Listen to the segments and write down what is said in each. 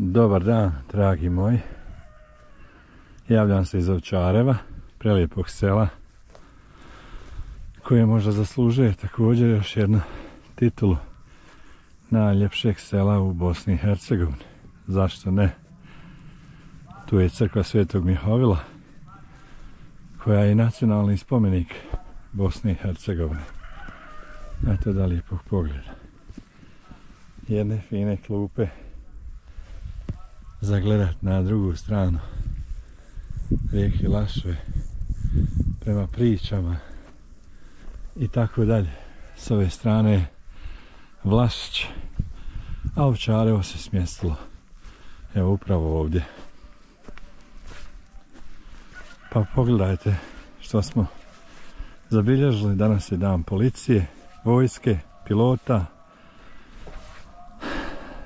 Dobar dan, dragi moji. Javljam se iz Ovčareva, prelijepog sela, koje možda zaslužuje također još jednu titulu najljepšeg sela u Bosni i Hercegovini. Zašto ne? Tu je crkva Svetog Mihovila, koja je i nacionalni spomenik Bosne i Hercegovine. Eto da lijepog pogleda. Jedne fine klupe za gledat na drugu stranu rijeke Lašve, prema pričama i tako dalje. S ove strane Vlašić, a Ovčarevo se smjestilo evo upravo ovdje. Pa pogledajte što smo zabilježili. Danas je dan policije, vojske, pilota,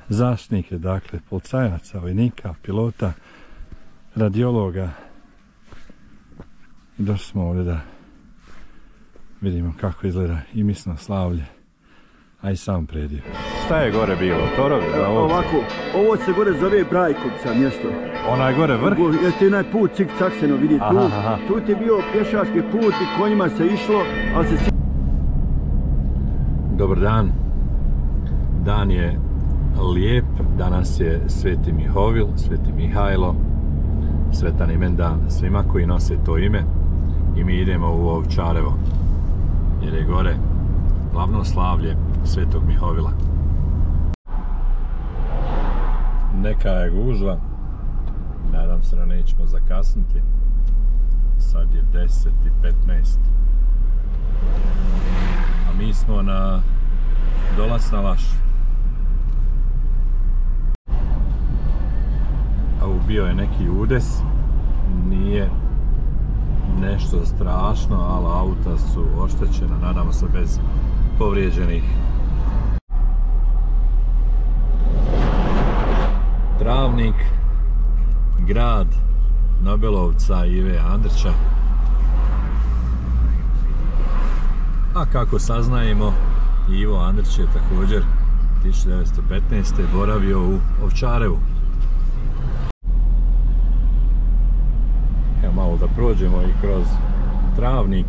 zaštitnike, dakle policajaca, vojnika, pilota, radiologa. I došli smo ovdje da vidimo kako izgleda i misno slavlje, a i sam predivio. Šta je gore bilo? Torovi? Ovako, ovo se gore zove Brajkovca mjesto. Onaj gore vrh? Jeste onaj put cik-cakseno vidi tu. Tu je bio pješački put i konjima se išlo, ali se... Dobar dan. Dan je lijep. Danas je Sveti Mihovil, Sveti Mihajlo. Sretan imendan svima koji nose to ime. I mi idemo u Ovčarevo, jer je gore glavno slavlje Svetog Mihovila. Neka je gužva, nadam se da nećemo zakasniti. Sad je 10:15. A mi smo na dolaz na Laš. A bio je neki udes, nije nešto strašno, ali auta su oštećena, nadamo se bez povrijeđenih. Travnik, grad Nobelovca Ive Andrića. A kako saznajemo, Ivo Andrić je također 1915. boravio u Ovčarevu. Evo malo da prođemo i kroz travnik.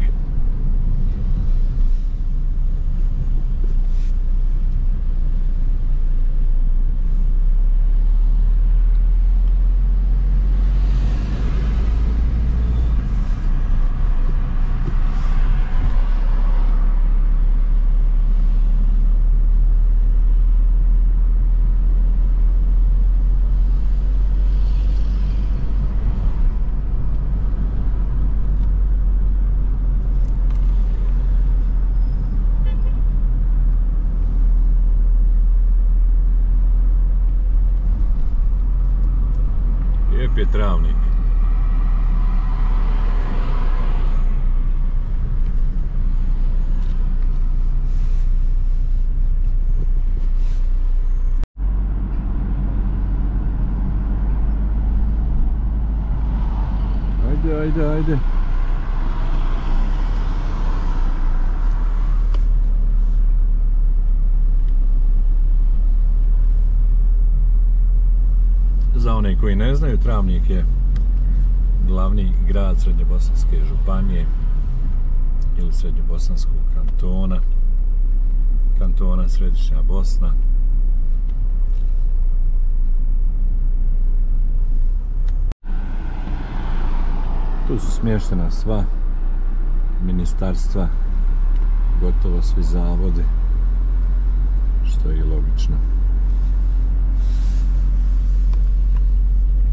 Lijep je travnik. Ajde. Za one koji ne znaju, Travnik je glavni grad Srednjobosanske županije ili Srednjobosanskog kantona Središnja Bosna. Tu su smještena sva ministarstva, gotovo svi zavodi, što je i logično.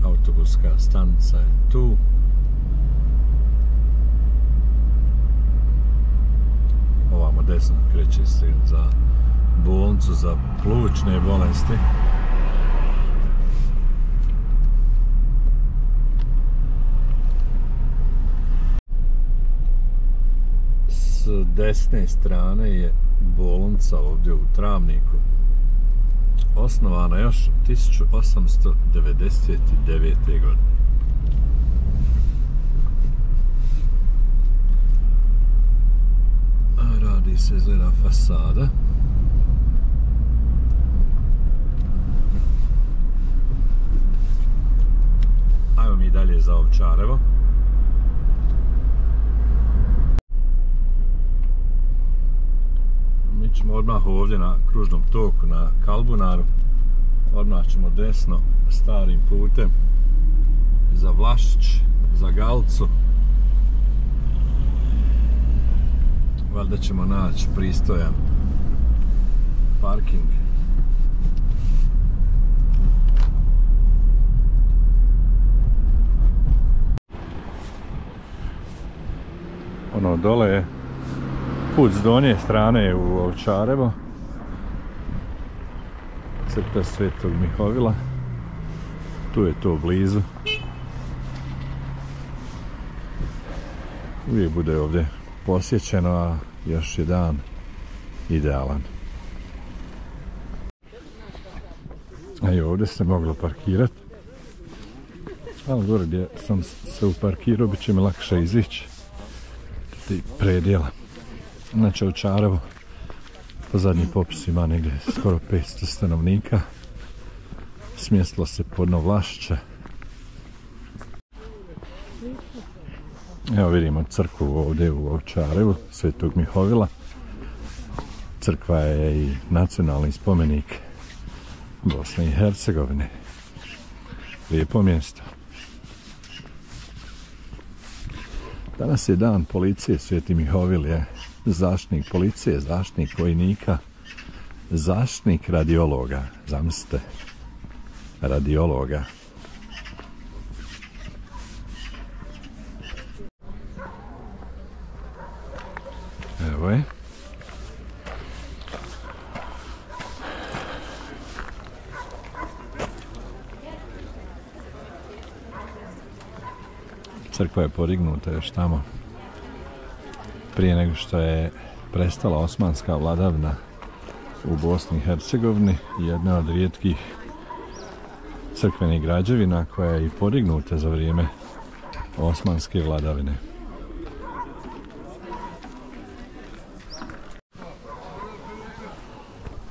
Autobuska stanica je tu. Ovamo desno kreće se za bolnicu za plućne bolesti. S desne strane je bolnica ovdje u Travniku. Osnovana još 1899. godine. Radi se izgleda fasada. za Ovčarevo. Mi ćemo odmah ovdje na kružnom toku na Kalbunaru. Odmah ćemo desno starim putem za Vlašić, za Galcu. Valjda ćemo naći pristojan parking. Ono dole je put s donje strane u Ovčarevo. Crkva Svetog Mihovila. Tu je to blizu. Uvijek bude ovdje posjećeno, a još je dan idealan. A i ovdje se moglo parkirati. Ali gore gdje sam se uparkirao bit će mi lakše izići ti predjela. Znači Ovčarevo po zadnjim popisima negdje skoro 500 stanovnika. Smjestilo se podno Vlašića. Evo vidimo crkvu ovdje u Ovčarevu, Svetog Mihovila. Crkva je i nacionalni spomenik Bosne i Hercegovine. Lijepo mjesto. Danas je dan policije, Sveti Mihovil je zaštitnik policije, zaštitnik vojnika, zaštitnik radiologa. Zamislite, radiologa. Evo je. Crkva je podignuta još tamo prije nego što je prestala osmanska vladavina u Bosni i Hercegovini. Jedna od rijetkih crkvenih građevina koja je i podignuta za vrijeme osmanske vladavine.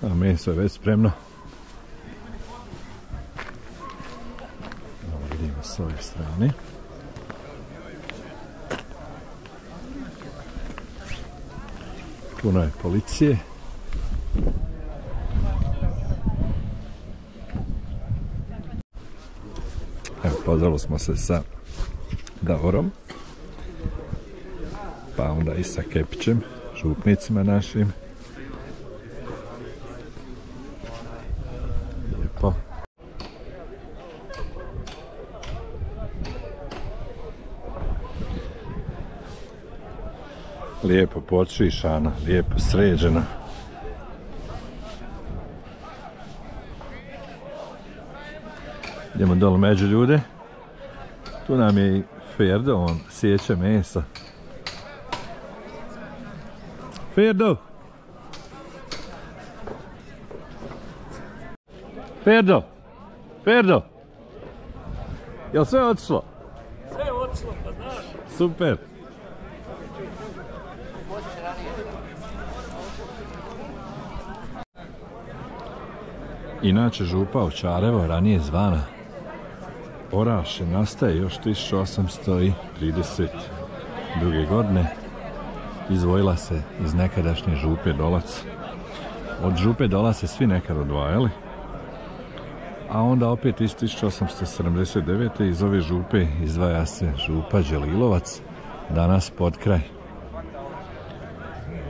A meso je već spremno. Evo vidimo s ove strane. Puno je policije. Evo, pozdravili smo se sa Davorom. Pa onda i sa Kepićem, župnicima našim. Lijepo. Lijepo podšišana, lijepo sređena. Idemo dole među ljude. Tu nam je i Ferdo, on sjeće mesa. Ferdo! Ferdo! Ferdo! Jel sve otišlo? Sve je otišlo, pa znaš. Super! Inače župa Ovčarevo, ranije zvana Oraše, nastaje još 1832. godine. Izdvojila se iz nekadašnje župe Dolac. Od župe Dolac se svi nekad odvajali, a onda opet iz 1879. iz ove župe izdvaja se župa Đelilovac, danas Potkraj.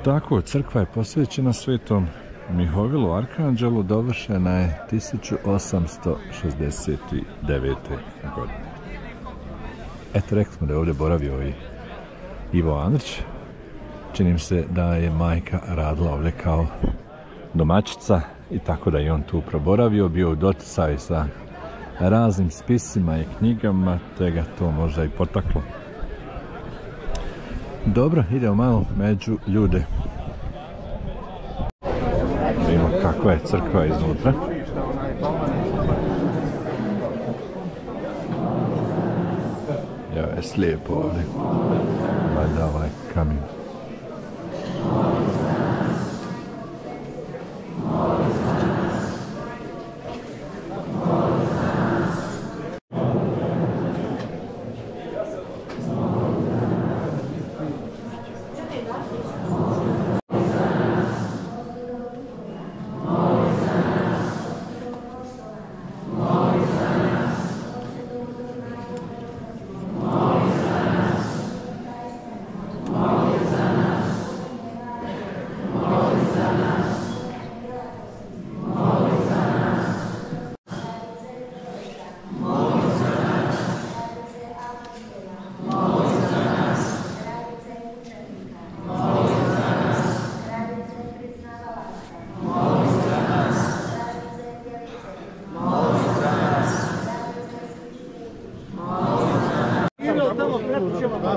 Tako, crkva je posvećena Svetom Mihovilu Arkanđelu, dovršena je 1869. godine. Eto, rekli smo da je ovdje boravio i Ivo Andrić. Čini mi se da je majka radila ovdje kao domaćica i tako da je on tu proboravio, bio u doticaju sa raznim spisima i knjigama, te ga to možda i potaklo. Dobro, idemo malo među ljude. Vidimo kakva je crkva iznutra. Ja je slijepo ovdje. Valjda ovaj kamen.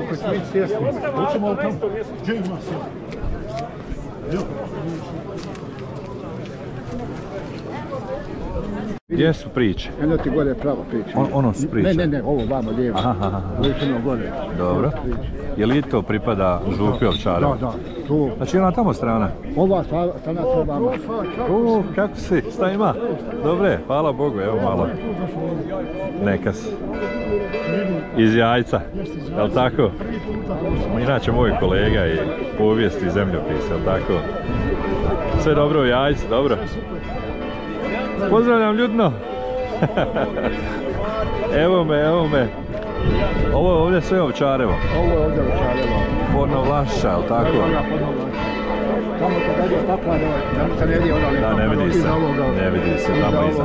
Ako će biti svjesni. Hoćemo li tamo? Džima se. Gdje su priče? Eno ti gore prava priča. Ono su priče? Ne, ovo vamo lijevo. Lijevo gore. Dobro. Je li to pripada Župi Ovčarevu? Da, tu. Znači ona tamo strana? Ova strana sa vama. Kako si? Šta ima? Dobre, hvala Bogu, evo malo. Neka si. Iz Jajca, je li tako? Inače moj kolega i povijest i zemljopis, je li tako? Sve dobro u Jajcu, dobro. Pozdravljam ljudno. Evo me. Ovo je ovdje sve Ovčarevo. Ovo je ovdje Ovčarevo. Podno Vlašća, je li tako? Tamo kad radio Paklan, se ne vidi ono. Da, ne vidi se, tamo iza.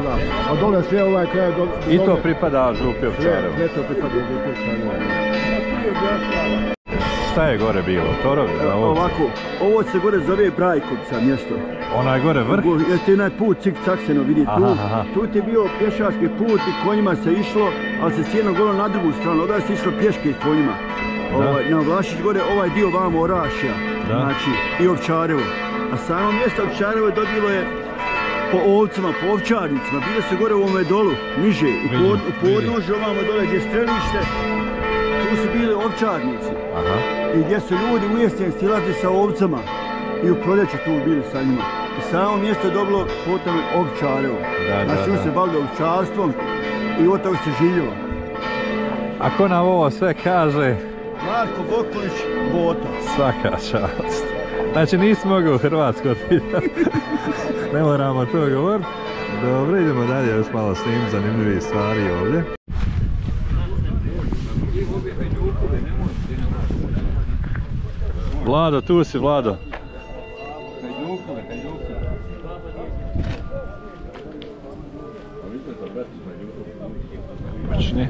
A dole sve ovaj kraj... I to pripada Župi Ovčarevo. Sve to pripada Župi Ovčarevo. Šta je gore bilo? Torovi za ovce? Ovako, ovo se gore zove Brajkovca mjesto. Onaj gore vrh? Jeste onaj put cik-cak se ne vidi tu. Tu ti je bio pješački put i konjima se išlo, ali se sjeno golo na drugu stranu, odaj se išlo pješke s konjima. Na Vlašić gore ovaj dio vamo Orašja, znači i Ovčarevo. A samo mjesto Ovčarevo dobilo je po ovcama, po ovčarnicima. Bile su gore u ovome dolu, niže, u podnožju ovamo dole gdje je strelište. Tu su bili ovčarnici. I gdje su ljudi ujestjeni stilati sa ovcama. I u proljeću tu bili sa njima. I samo mjesto je dobilo potom Ovčarevo. Znači tu se bavili ovčarstvom i od toga se živjelo. A ko nam ovo sve kaže? Marko Bokolić, Boto. Svaka čast. Znači nisi mogao u Hrvatsku otići. Ne moramo to govoriti. Dobro, idemo dalje, još malo snim zanimljivih stvari ovdje. Vlado, tu si Vlado. Počni.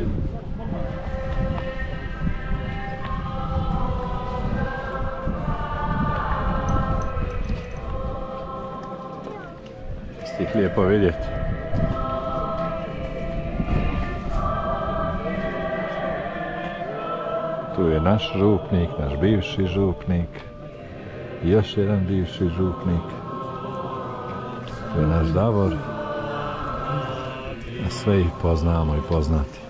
Sti ih lijepo vidjeti. Tu je naš župnik, naš bivši župnik. I još jedan bivši župnik. Tu je naš Davor. A sve ih poznamo i poznati.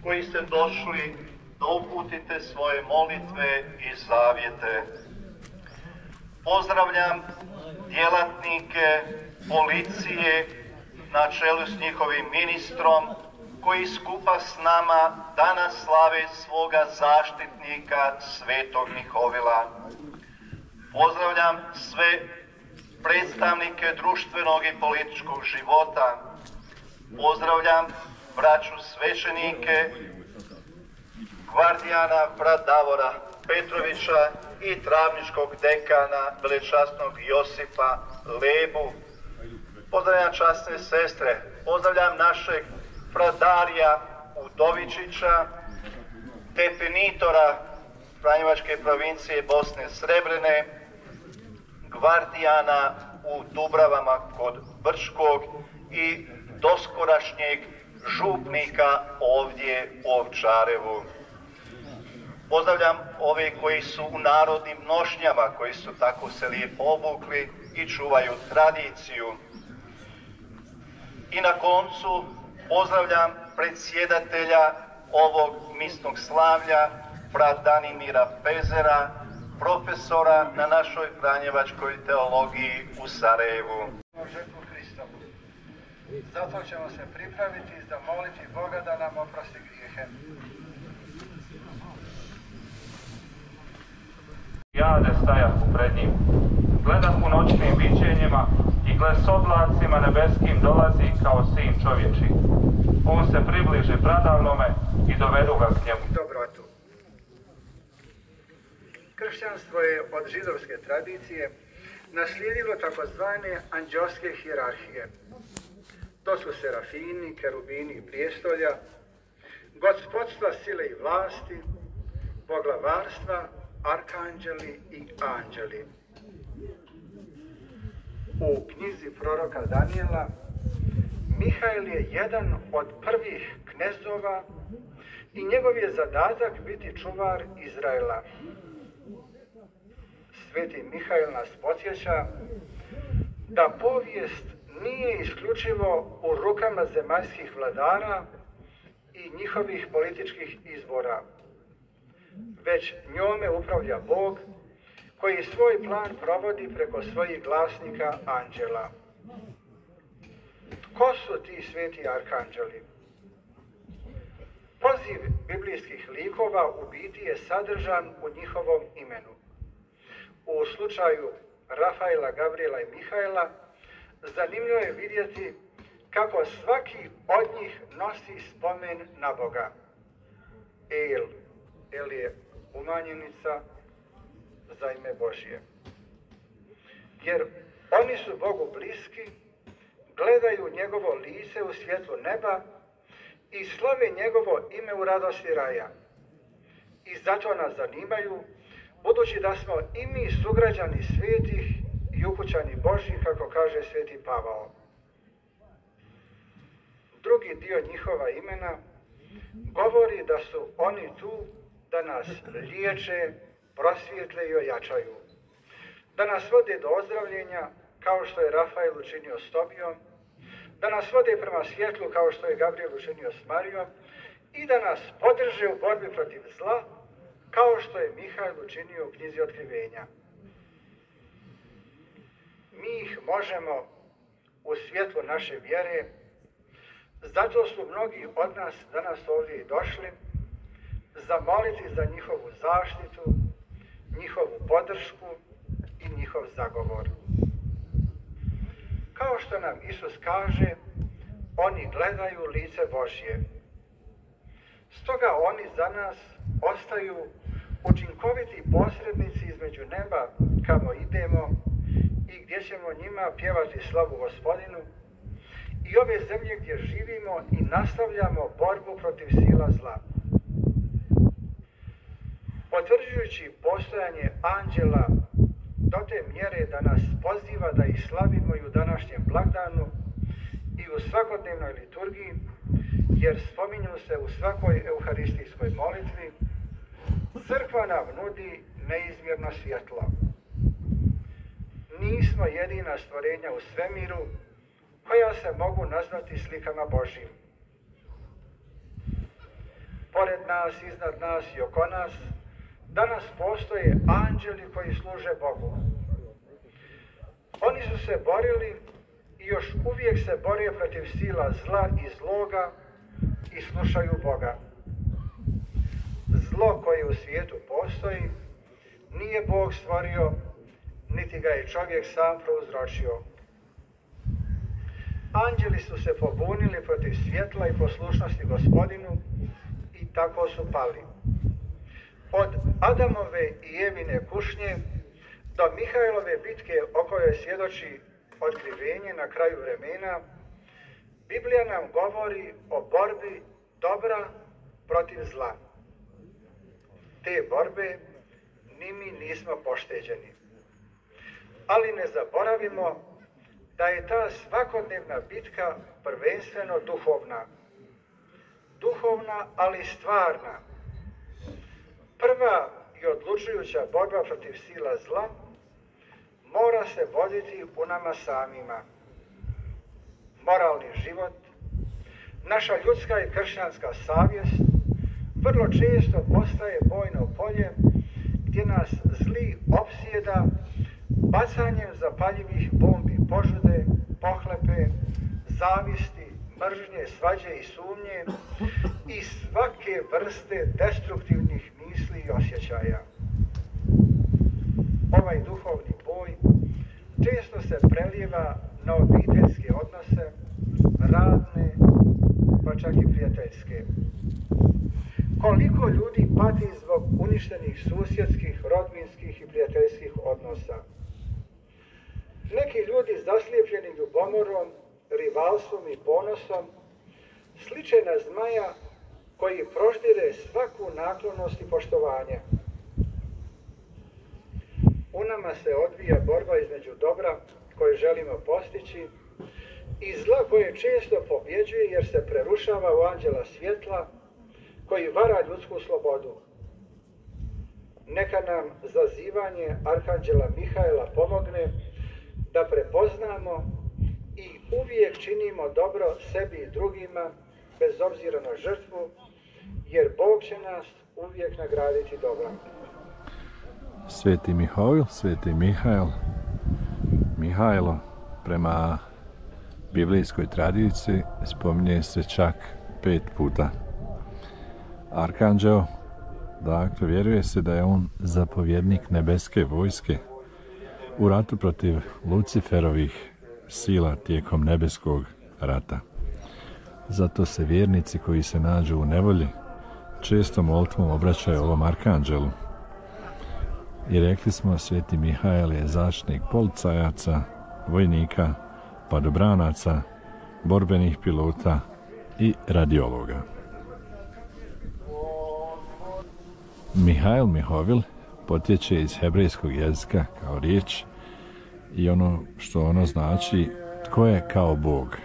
Koji ste došli da uputite svoje molitve i zavjete. Pozdravljam djelatnike policije na čelu s njihovim ministrom koji skupa s nama danas slave svoga zaštitnika Svetog Mihovila. Pozdravljam sve predstavnike društvenog i političkog života. Pozdravljam braću svećenike, gvardijana brat Davora Petrovića i travničkog dekana velečasnog Josipa Lebu. Pozdravljam časne sestre, pozdravljam našeg fradarija Udovičića, definitora Franjevačke provincije Bosne Srebrene, gvardijana u Dubravama kod Brčkog i doskorašnjeg župnika ovdje u Ovčarevu. Pozdravljam ove koji su u narodnim nošnjama, koji su tako se lijepo obukli i čuvaju tradiciju. I na koncu pozdravljam predsjedatelja ovog misnog slavlja, brat Danimira Pezera, profesora na našoj Franjevačkoj teologiji u Sarajevu. Zato ćemo se pripraviti i zamoliti Boga da nam oprosti grijehe. Jade stajahu pred njim. Gledah u noćnim viđenjima i gled s oblacima nebeskim dolazi kao sin čovječi. On se približi pradavnome i dovedu ga k njemu. Dobrotu. Kršćanstvo je od židovske tradicije naslijedilo takozvane anđelske hijerarhije. To su serafini, kerubini i prijestolja, gospodstva sile i vlasti, poglavarstva, arkanđeli i anđeli. U knjizi proroka Danijela Mihael je jedan od prvih knezova i njegov je zadatak biti čuvar Izraela. Sveti Mihael nas podsjeća da povijest nije isključivo u rukama zemaljskih vladara i njihovih političkih izbora, već njome upravlja Bog koji svoj plan provodi preko svojih glasnika anđela. Ko su ti sveti arkanđeli? Poziv biblijskih likova u biti je sadržan u njihovom imenu. U slučaju Rafaela, Gavrijela i Mihaela zanimljivo je vidjeti kako svaki od njih nosi spomen na Boga. El je umanjenica za ime Božje. Jer oni su Bogu bliski, gledaju njegovo lice u svjetlu neba i slave njegovo ime u radosti raja. I zato nas zanimaju, budući da smo i mi sugrađani svetih i ukućani Božji, kako kaže sveti Pavao. Drugi dio njihova imena govori da su oni tu da nas liječe, prosvijetle i ojačaju. Da nas vode do ozdravljenja, kao što je Rafael učinio s Tobijom, da nas vode prema svjetlu, kao što je Gavrijel učinio s Marijom, i da nas podrže u borbi protiv zla, kao što je Mihael učinio u knjizi Otkrivenja. Mi ih možemo u svjetlu naše vjere, zato su mnogi od nas danas ovdje i došli, zamoliti za njihovu zaštitu, njihovu podršku i njihov zagovor. Kao što nam Isus kaže, oni gledaju lice Božje. Stoga oni za nas ostaju učinkoviti posrednici između neba kamo idemo i gdje ćemo njima pjevati slavu Gospodinu, i ove zemlje gdje živimo i nastavljamo borbu protiv sila zla. Potvrđujući postojanje anđela do te mjere da nas poziva da ih slavimo i u današnjem blagdanu i u svakodnevnoj liturgiji, jer spominju se u svakoj euharistijskoj molitvi, crkva nam nudi neizmjerno svjetlo. Nismo jedina stvorenja u svemiru koja se mogu nazvati slikama Božjim. Pored nas, iznad nas i oko nas, danas postoje anđeli koji služe Bogu. Oni su se borili i još uvijek se bore protiv sila zla i zloga i slušaju Boga. Zlo koje u svijetu postoji nije Bog stvorio, niti ga je čovjek sam prouzročio. Anđeli su se pobunili protiv svjetla i poslušnosti Gospodinu i tako su pali. Od Adamove i Evine kušnje do Mihaelove bitke o kojoj svjedoči Otkrivenje na kraju vremena, Biblija nam govori o borbi dobra protiv zla. Te borbe ni mi nismo pošteđeni. Ali ne zaboravimo da je ta svakodnevna bitka prvenstveno duhovna. Duhovna, ali stvarna. Prva i odlučujuća borba protiv sila zla mora se voditi u nama samima. Moralni život, naša ljudska i kršćanska savjest vrlo često postaje bojno polje gdje nas zli opsjeda bacanjem zapaljivih bombi požude, pohlepe, zavisti, mržnje, svađe i sumnje i svake vrste destruktivnih misli i osjećaja. Ovaj duhovni boj često se prelijeva na obiteljske odnose, radne, pa čak i prijateljske. Koliko ljudi pati zbog uništenih susjedskih, rodbinskih i prijateljskih odnosa. Neki ljudi zaslijepljeni ljubomorom, rivalstvom i ponosom sliče na zmaja koji proždire svaku naklonost i poštovanje. U nama se odvija borba između dobra koje želimo postići i zla koje često pobjeđuje jer se prerušava u anđela svjetla koji vara ljudsku slobodu. Neka nam zazivanje arhanđela Mihajla pomogne da prepoznamo i uvijek činimo dobro sebi i drugima bez obzira na žrtvu, jer Bog će nas uvijek nagraditi dobrom. Sveti Mihovil, Sveti Mihajl, Mihajlo prema biblijskoj tradiciji spominje se čak 5 puta. Arkanđeo, dakle, vjeruje se da je on zapovjednik nebeske vojske u ratu protiv Luciferovih sila tijekom nebeskog rata. Zato se vjernici koji se nađu u nevolji često molitvom obraćaju ovom arkanđelu. I rekli smo, Sveti Mihajl je zaštitnik policajaca, vojnika, padobranaca, borbenih pilota i radiologa. Mihajl, Mihovil potječe iz hebrejskog jezika kao riječ i ono što ono znači tko je kao Bog.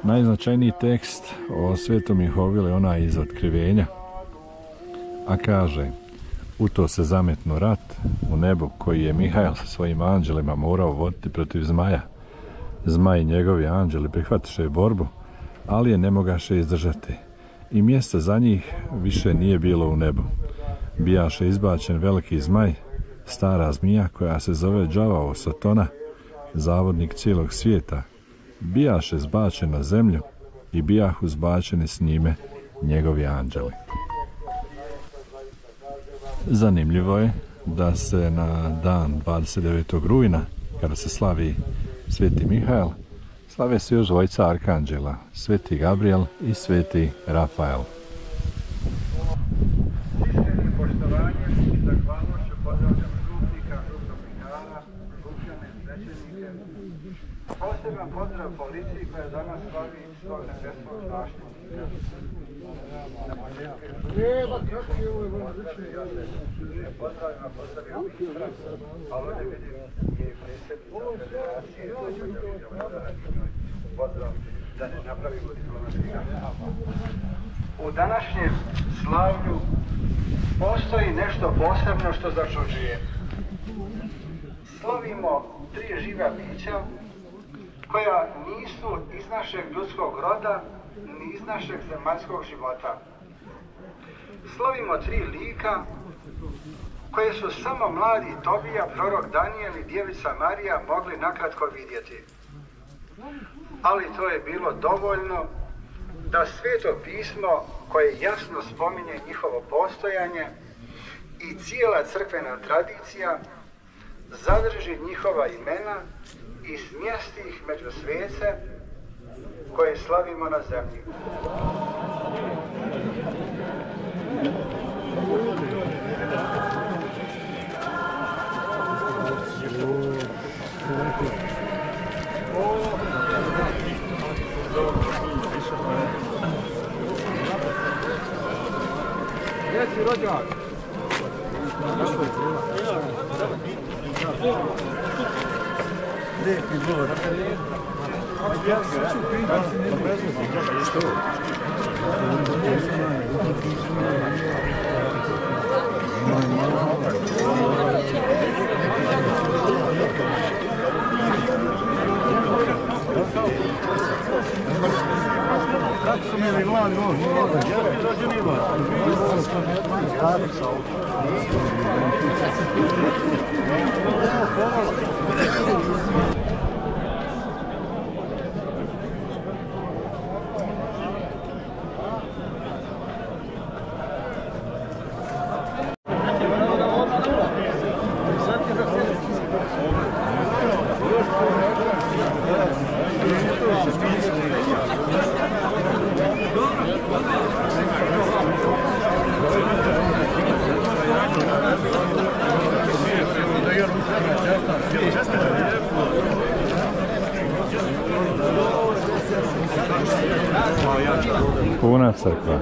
Najznačajniji tekst o Svetom Mihovilu je onaj iz Otkrivenja, a kaže: u to se zametnu rat u nebu koji je Mihajl sa svojim anđelima morao voditi protiv zmaja. Zmaj i njegovi anđeli prihvatiše borbu, ali je ne mogaše izdržati. I mjesta za njih više nije bilo u nebu. Bijaše izbačen veliki zmaj, stara zmija koja se zove đavao Satona, zavodnik cijelog svijeta. Bijaše zbačen na zemlju i bijahu zbačeni s njime njegovi anđeli. Zanimljivo je da se na dan 29. rujna, kada se slavi Sveti Mihajl, slave se još dvojica arkanđela, Sveti Gabriel i Sveti Rafael. Iskrenim poštovanjem i zahvalnošću pozdravljam župnika, župnika, župljane, svećenike. Poseban pozdrav policiji koja danas slavi svog nebeskog zaštitnika. Pozdravljamo, pozdravljamo ministra, a ovdje vidim je i predsjednica federacije. Pozdrav da ne napravimo diplomatski gaf. U današnjem slavlju postoji nešto posebno što začuđuje. Slavimo 3 živa bića koja nisu iz našeg ljudskog roda ni iz našeg zemaljskog života. Slavimo 3 lika koje su samo mladi Tobija, prorok Danijel i djevica Marija mogli nakratko vidjeti. Ali to je bilo dovoljno da Sveto pismo, koje jasno spominje njihovo postojanje, i cijela crkvena tradicija zadrži njihova imena i smjesti ih među svece koje slavimo na zemlji. Jesi rođak? Kako su mi glavni rođeni Puna crkva.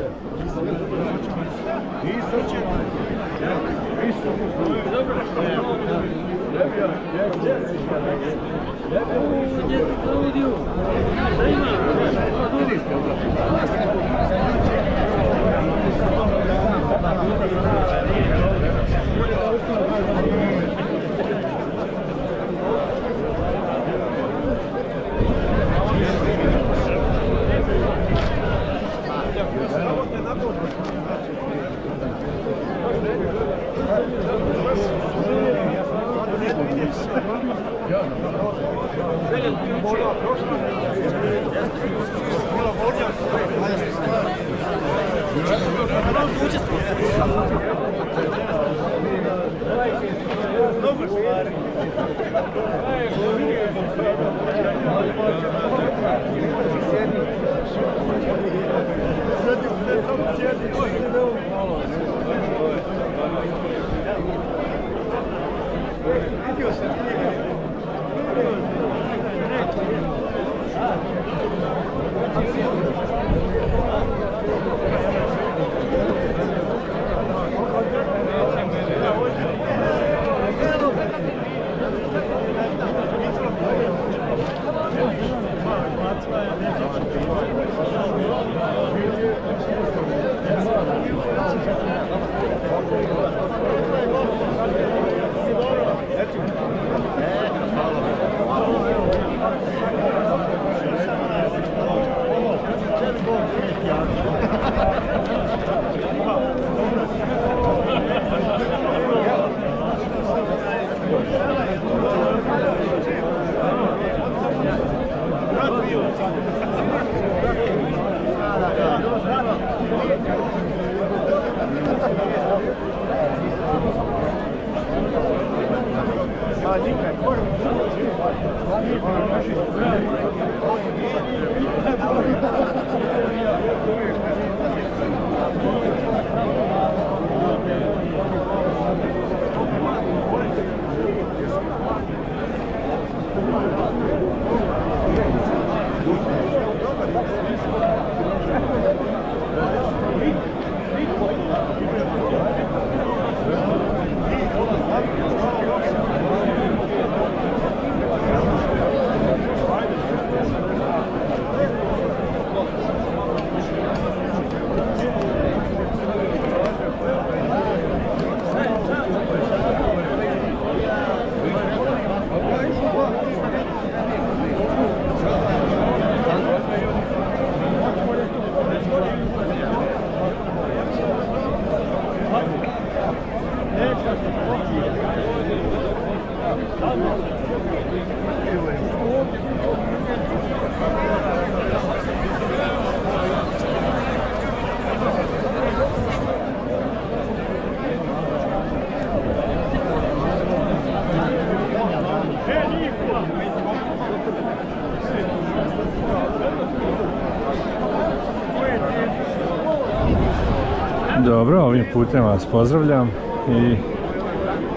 Dobro, ovim putem vas pozdravljam i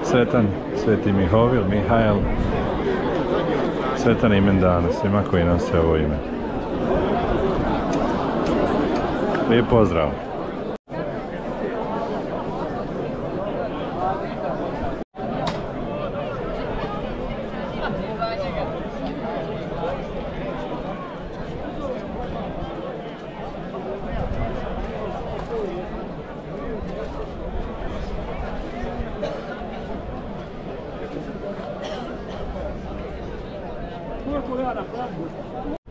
sretan Sveti Mihovil, Mihajl, sretan imendana svima koji nose ovo ime. Lijep pozdrav! Kako ja napravim?